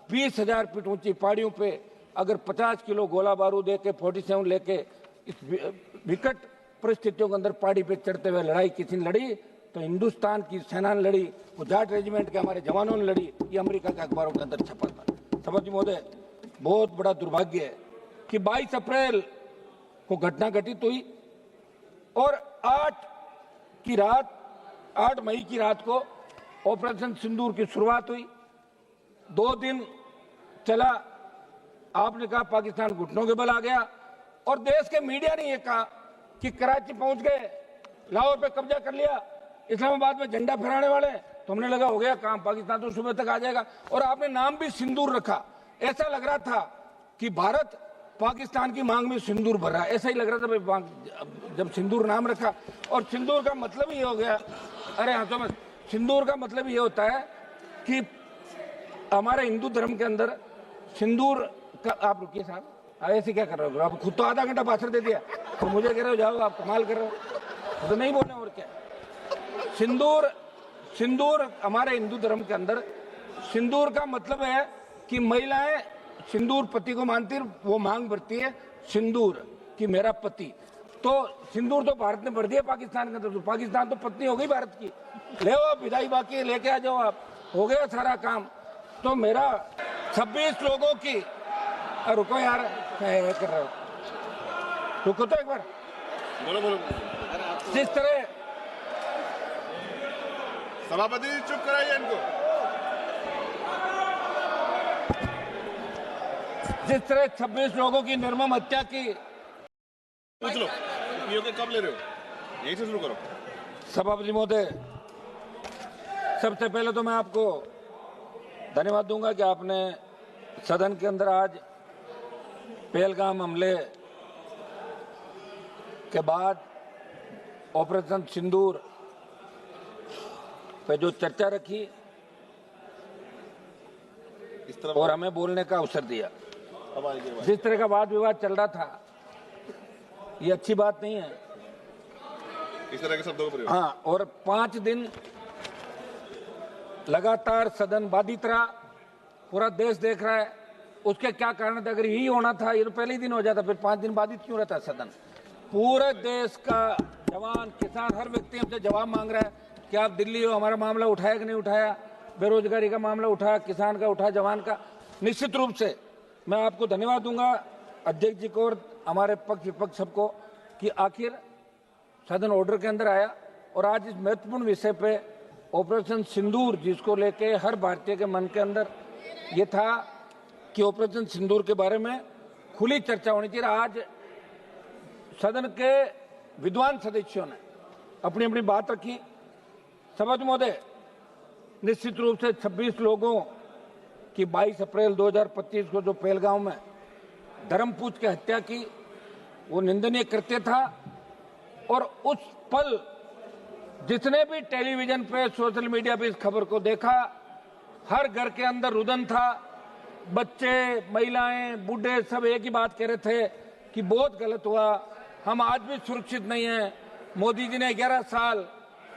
20,000 feet ऊंची पहाड़ियों पे अगर 50 किलो गोला बारूद लेके 47 लेके इस विकट परिस्थितियों के अंदर पहाड़ी पे चढ़ते हुए लड़ाई किसी ने लड़ी तो हिंदुस्तान की सेना ने लड़ी, वो जाट रेजिमेंट के हमारे जवानों ने लड़ी। ये अमेरिका के अखबारों के अंदर छपा था। सभापति महोदय, बहुत बड़ा दुर्भाग्य है कि 22 अप्रैल को घटना घटित हुई और 8 मई की रात को ऑपरेशन सिंदूर की शुरुआत हुई। 2 दिन चला, आपने कहा पाकिस्तान घुटनों के बल आ गया और देश के मीडिया ने यह कहा कि कराची पहुंच गए, लाहौर पे कब्जा कर लिया, इस्लामाबाद में झंडा फहराने वाले। तो हमने लगा हो गया काम, पाकिस्तान तो सुबह तक आ जाएगा। और आपने नाम भी सिंदूर रखा, ऐसा लग रहा था कि भारत पाकिस्तान की मांग में सिंदूर भर रहा है, ऐसा ही लग रहा था भाई जब सिंदूर नाम रखा। और सिंदूर का मतलब ये हो गया, अरे हाँ समझ, सिंदूर का मतलब ये होता है कि हमारे हिंदू धर्म के अंदर सिंदूर का, आप रुकिए साहब, ऐसे क्या कर रहे हो आप? खुद तो आधा घंटा भाषण दे दिया तो मुझे कह रहे हो जाओ, आप कमाल कर रहे हो, तो नहीं बोलना और क्या। सिंदूर हमारे हिंदू धर्म के अंदर सिंदूर का मतलब है कि महिलाएं सिंदूर पति को मानती है, वो मांग भरती है सिंदूर कि मेरा पति। तो सिंदूर तो भारत ने भर दिया पाकिस्तान के अंदर, तो पाकिस्तान तो पत्नी हो गई भारत की। ले आओ विदाई बाकी लेके आ जाओ, आप हो गया सारा काम। तो मेरा 26 लोगों की, रुको यार क्या कर रहे हो, रुको तो एक बार, बोलो। जिस तरह सभापति चुप कराइए इनको। जिस तरह 26 लोगों की निर्मम हत्या की, पूछ लो पीओके कब ले रहे हो, यहीं से शुरू करो। सभापति महोदय, सबसे पहले तो मैं आपको धन्यवाद दूंगा कि आपने सदन के अंदर आज पहलगाम हमले के बाद ऑपरेशन सिंदूर पे जो चर्चा रखी इस तरह और हमें बोलने का अवसर दिया। जिस तरह का वाद विवाद चल रहा था, ये अच्छी बात नहीं है। इस तरह के शब्दों का प्रयोग, हाँ, और 5 दिन लगातार सदन बाधित रहा, पूरा देश देख रहा है। उसके क्या कारण थे? अगर यही होना था ये तो पहले ही दिन हो जाता, फिर 5 दिन बाधित क्यों रहता सदन? पूरे देश का जवान, किसान, हर व्यक्ति हमसे जवाब मांग रहा है कि आप दिल्ली हो, हमारा मामला उठाया कि नहीं उठाया, बेरोजगारी का मामला उठाया, किसान का उठाया, जवान का। निश्चित रूप से मैं आपको धन्यवाद दूंगा, अध्यक्ष जी को और हमारे पक्ष विपक्ष सबको, कि आखिर सदन ऑर्डर के अंदर आया और आज इस महत्वपूर्ण विषय पे ऑपरेशन सिंदूर, जिसको लेके हर भारतीय के मन के अंदर ये था कि ऑपरेशन सिंदूर के बारे में खुली चर्चा होनी चाहिए। आज सदन के विद्वान सदस्यों ने अपनी अपनी बात रखी। सभापति महोदय, निश्चित रूप से 26 लोगों की 22 अप्रैल 2025 को जो पहलगाम में धर्मपूछ के हत्या की, वो निंदनीय कृत्य था। और उस पल जिसने भी टेलीविजन पे, सोशल मीडिया पे इस खबर को देखा, हर घर के अंदर रुदन था। बच्चे, महिलाएं, बूढ़े सब एक ही बात कह रहे थे कि बहुत गलत हुआ, हम आज भी सुरक्षित नहीं हैं। मोदी जी ने 11 साल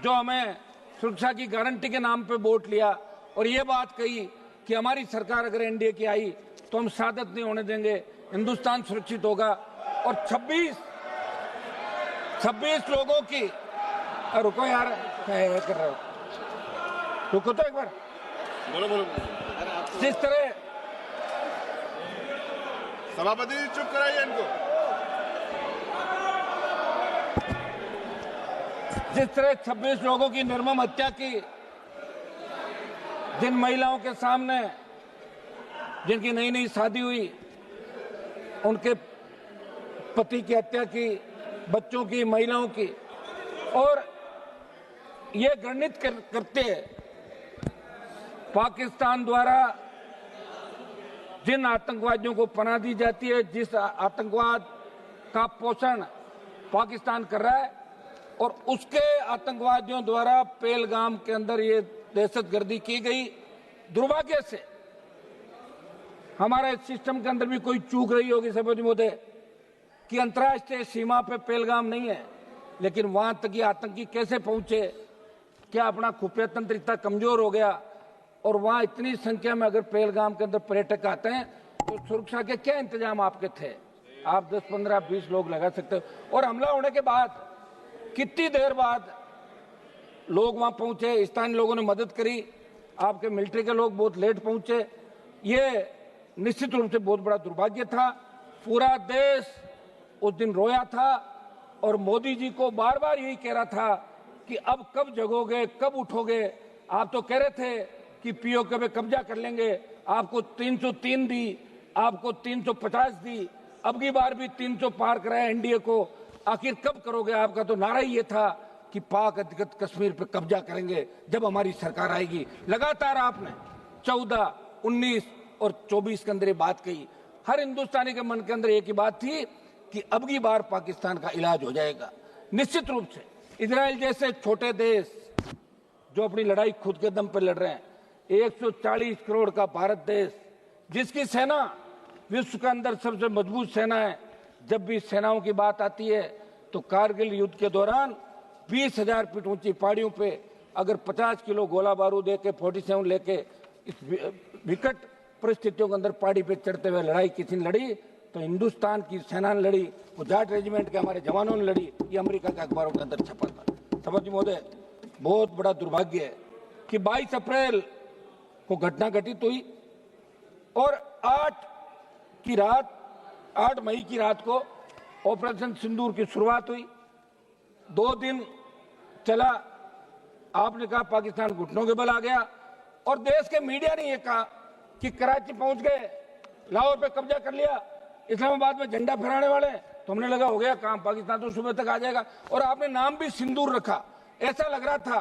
जो हमें सुरक्षा की गारंटी के नाम पे वोट लिया और ये बात कही कि हमारी सरकार अगर एनडीए की आई तो हम शहादत नहीं होने देंगे, हिंदुस्तान सुरक्षित होगा। और 26 लोगों की, रुको यार क्या कर रहे हो, रुको तो एक बार, बोलो। जिस तरह सभापति चुप कराइए इनको। जिस तरह 26 लोगों की निर्मम हत्या की, जिन महिलाओं के सामने, जिनकी नई नई शादी हुई, उनके पति की हत्या की, बच्चों की, महिलाओं की, और ये घृणित करते पाकिस्तान द्वारा जिन आतंकवादियों को पनाह दी जाती है, जिस आतंकवाद का पोषण पाकिस्तान कर रहा है, और उसके आतंकवादियों द्वारा पहलगाम के अंदर ये दहशतगर्दी की गई। दुर्भाग्य से हमारे सिस्टम के अंदर भी कोई चूक रही होगी सभापति महोदय, कि अंतर्राष्ट्रीय सीमा पे पहलगाम नहीं है, लेकिन वहां तक ये आतंकी कैसे पहुंचे? क्या अपना खुफिया तंत्र इतना कमजोर हो गया और वहां इतनी संख्या में अगर पहलगाम के अंदर पर्यटक आते हैं तो सुरक्षा के क्या इंतजाम आपके थे? आप 10, 15, 20 लोग लगा सकते हो। और हमला होने के बाद कितनी देर बाद लोग वहां पहुंचे, स्थानीय लोगों ने मदद करी, आपके मिलिट्री के लोग बहुत लेट पहुंचे। ये निश्चित रूप से बहुत बड़ा दुर्भाग्य था। पूरा देश उस दिन रोया था और मोदी जी को बार बार यही कह रहा था कि अब कब जगोगे, कब उठोगे। आप तो कह रहे थे कि पीओके पे कब्जा कर लेंगे, आपको 303 दी, आपको 350 दी, अब की बार भी 300 पार कराया एनडीए को। आखिर कब करोगे? आपका तो नारा ही ये था कि पाक अधिकृत कश्मीर पे कब्जा करेंगे जब हमारी सरकार आएगी। लगातार आपने 14, 19 और 24 के अंदर ये बात कही। हर हिंदुस्तानी के मन के अंदर एक ही बात थी कि अब की बार पाकिस्तान का इलाज हो जाएगा। निश्चित रूप से इजराइल जैसे छोटे देश जो अपनी लड़ाई खुद के दम पर लड़ रहे हैं, 140 करोड़ का भारत देश जिसकी सेना विश्व के अंदर सबसे मजबूत सेना है, जब भी सेनाओं की बात आती है तो कारगिल युद्ध के दौरान 20,000 फीट ऊंची पहाड़ियों पे अगर 50 किलो गोला बारूद लेके 47 लेके इस विकट परिस्थितियों के अंदर पहाड़ी पे चढ़ते हुए लड़ाई किसी ने लड़ी तो हिंदुस्तान की सेना ने लड़ी, वो जाट रेजिमेंट के हमारे जवानों ने लड़ी। ये अमेरिका के अखबारों के अंदर छपा था। समझ महोदय, बहुत बड़ा दुर्भाग्य है कि 22 अप्रैल को घटना घटित हुई और 8 मई की रात को ऑपरेशन सिंदूर की शुरुआत हुई। 2 दिन चला। आपने कहा पाकिस्तान घुटनों के बल आ गया और देश के मीडिया ने यह कहा कि कराची पहुंच गए, लाहौर पे कब्जा कर लिया, इस्लामाबाद में झंडा फहराने वाले। तो हमने लगा हो गया काम, पाकिस्तान तो सुबह तक आ जाएगा। और आपने नाम भी सिंदूर रखा। ऐसा लग रहा था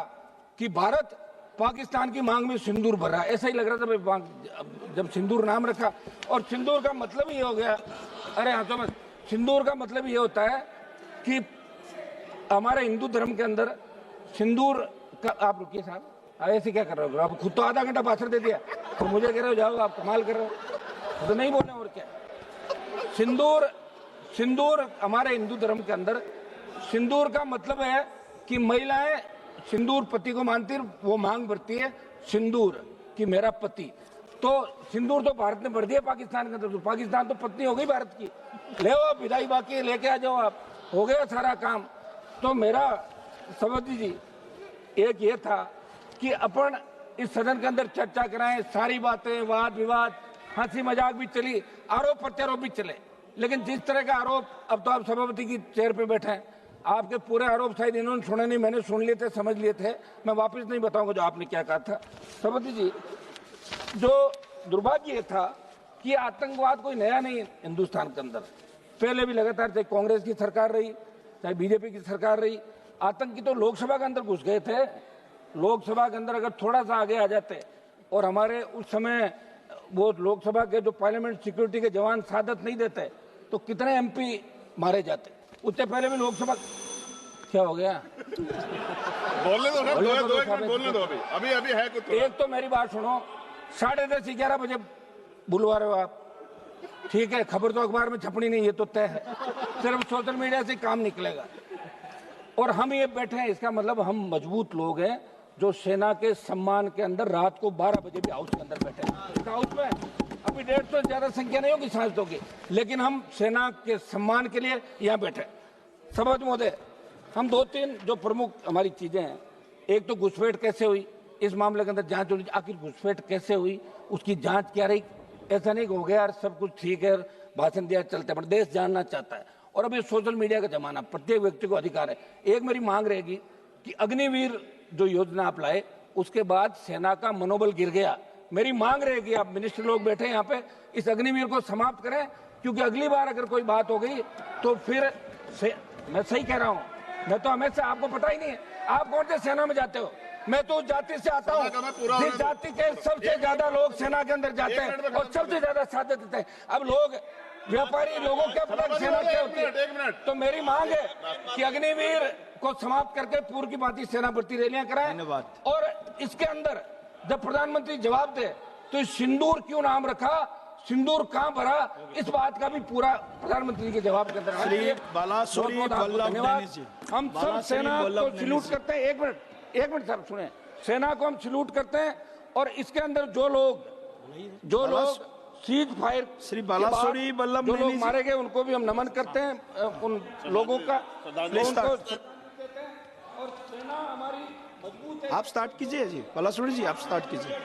कि भारत पाकिस्तान की मांग में सिंदूर भर रहा है, ऐसा ही लग रहा था भाई जब सिंदूर नाम रखा। और सिंदूर का मतलब ये हो गया, अरे हाँ तो सिंदूर का मतलब ये होता है कि हमारे हिंदू धर्म के अंदर सिंदूर का, आप रुकिए साहब, ऐसे क्या कर रहे हो? आप खुद तो आधा घंटा भाषण दे दिया तो मुझे कह रहे हो जाओ, आप कमाल कर रहे हो। तो नहीं बोलना और क्या। सिंदूर हमारे हिंदू धर्म के अंदर सिंदूर का मतलब है कि महिलाएं सिंदूर पति को मानती है, वो मांग भरती है सिंदूर कि मेरा पति। तो सिंदूर तो भारत ने भर दिया पाकिस्तान के अंदर, तो पाकिस्तान तो पत्नी हो गई भारत की। ले आओ विदाई बाकी लेके आ जाओ, आप हो गया सारा काम। तो मेरा सभापति जी एक ये था कि अपन इस सदन के अंदर चर्चा कराएं, सारी बातें, वाद विवाद, हंसी मजाक भी चली, आरोप प्रत्यारोप भी चले। लेकिन जिस तरह का आरोप, अब तो आप सभापति की चेयर पे बैठे हैं, आपके पूरे आरोप शायद इन्होंने सुने नहीं, मैंने सुन लिए थे, समझ लिए थे, मैं वापस नहीं बताऊंगा जो आपने क्या कहा था। सभापति जी, जो दुर्भाग्य था कि आतंकवाद कोई नया नहीं हिंदुस्तान के अंदर, पहले भी लगातार चाहे कांग्रेस की सरकार रही चाहे बीजेपी की सरकार रही, आतंकी तो लोकसभा के अंदर घुस गए थे। लोकसभा के अंदर अगर थोड़ा सा आगे आ जाते और हमारे उस समय वो लोकसभा के जो पार्लियामेंट सिक्योरिटी के जवान सादत नहीं देते तो कितने एमपी मारे जाते। उससे पहले भी लोकसभा, क्या हो गया? बोलने दो, बोलने दो। अभी है कुछ। एक तो मेरी बात सुनो, 10:30 11 बजे बुलवा रहे हो आप, ठीक है, खबर तो अखबार में छपनी नहीं, ये तो तय है, सिर्फ सोशल मीडिया से काम निकलेगा। और हम ये बैठे हैं, इसका मतलब हम मजबूत लोग हैं जो सेना के सम्मान के अंदर रात को 12 बजे भी हाउस के अंदर बैठे हैं। हाउस में अभी 150 से ज्यादा संख्या नहीं होगी सांसदों की, लेकिन हम सेना के सम्मान के लिए यहाँ बैठे। सभापति महोदय, हम 2-3 जो प्रमुख हमारी चीजें हैं, एक तो घुसपैठ कैसे हुई, इस मामले के अंदर जांच होनी, आखिर घुसपैठ कैसे हुई, उसकी जांच क्या रही। ऐसा नहीं हो गया यार सब कुछ ठीक है, भाषण दिया चलते, पर देश जानना चाहता है। और अभी सोशल मीडिया का जमाना, प्रत्येक व्यक्ति को अधिकार है। एक मेरी मांग रहेगी कि अग्निवीर जो योजना आप लाए, उसके बाद सेना का मनोबल गिर गया। मेरी मांग रहेगी, आप मिनिस्टर लोग बैठे यहाँ पे, इस अग्निवीर को समाप्त करें, क्योंकि अगली बार अगर कोई बात हो गई तो फिर मैं सही कह रहा हूँ, मैं तो हमेशा, आपको पता ही नहीं है आप कौन से सेना में जाते हो। मैं तो जाति से आता हूँ, जिस जाति के सबसे ज्यादा लोग सेना के अंदर जाते हैं और सबसे ज्यादा साथ देते हैं। अब लोग व्यापारी लोगों क्या पता सेना क्या होती है। तो मेरी मांग है कि अग्निवीर को समाप्त करके पूर्व की भांति सेना भर्ती रैलियां कराएं। और इसके अंदर जब प्रधानमंत्री जवाब दे तो सिंदूर क्यों नाम रखा, सिंदूर कहां भरा, इस बात का भी पूरा प्रधानमंत्री के जवाब के अंदर धन्यवाद। हम सब सेना को सैल्यूट करते हैं। एक मिनट साहब सुने, सेना को हम सैल्यूट करते हैं और इसके अंदर जो लोग सीज फायर श्री बालासोरी वल्लभ जो लोग मैनी जी। मारे गए उनको भी हम नमन करते हैं, उन लोगों का श्रद्धांजलि उनको start। देते हैं। और सेना हमारी मजबूत है। आप स्टार्ट कीजिए जी, बालासोरी जी आप स्टार्ट कीजिए।